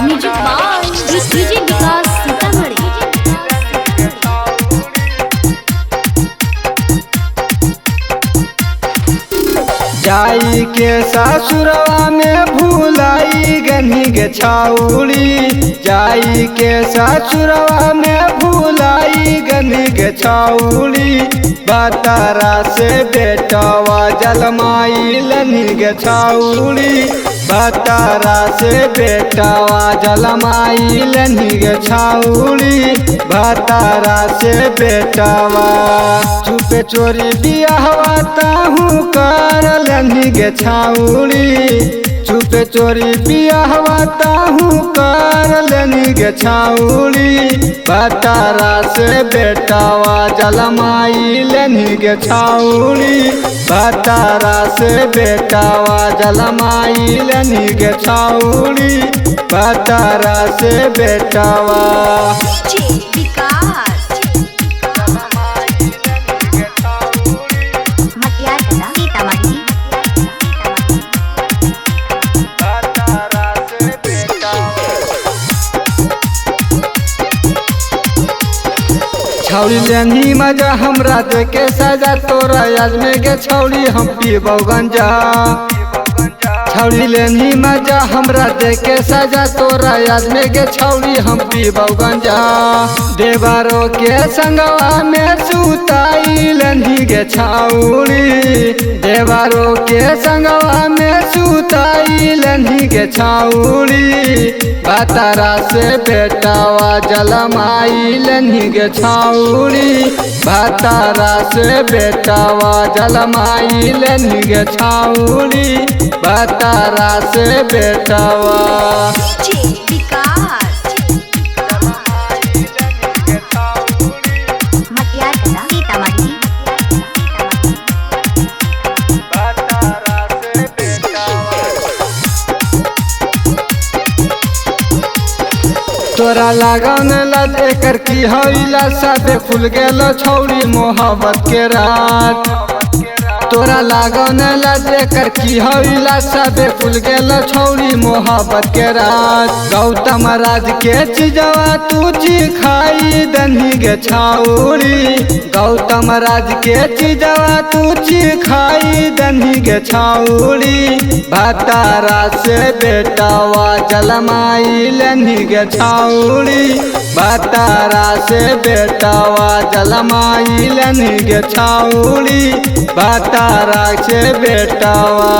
Music by DJ विकास सीतामढ़ी। जाई के ससुरवा में भूलाई गनी गे छाउड़ी, जाई के ससुरवा में भूलाई गनी गे छाउड़ी। बतारा से बेटवा जलमाई लनी गे छाउड़ी, बतारा से बेटवा जलमाई लनी गे छाउड़ी। बतारा से बेटवा चुपे चोरी बियाहवा ताहू कर लनी गे छाउड़ी, चुपे चोरी बियाहवा ताहू कर लनी गे छाउड़ी। बतारा से बेटवा जलमाई लनी गे छाउड़ी, बतारा से बेटवा जलमाई लनी गे छाउड़ी। बतारा से बेटवा छौड़ी लेनी मजा हमरा देके सजा, तोरा याद में गे छौड़ी हम पीबौ गंजा। छौड़ी लेनी मजा हमरा देके सजा, तोरा याद में गे छौड़ी हम पीबौ गंजा। देवारो के संगवा में सुताई लनी गे छौड़ी, देवारो के संगवा में सुताई लनी गे छौड़ी। बतारा से बेटवा जलमाई लनी गे छौड़ी, बतारा से बेटवा जलमाई लनी गे छौड़ी। बतारा से बेटवा तोरा लागन लज एकर की होइला, सबे खुल गेलो छौड़ी मोहब्बत के रात। तोरा लागन लज एकर की होइला, सबे खुल गेलो छौड़ी मोहब्बत के रात। गौतम राज के चीजवा तू जी खाई दनी गे छौड़ी, गौतम राज के चीजवा तू जी खाई दनी गे छौड़ी। बतारा से बेटवा जलमाई लनी गे छौड़ी, बतारा से बेटवा जलमाई लनी गे छौड़ी। बतारा से बेटवा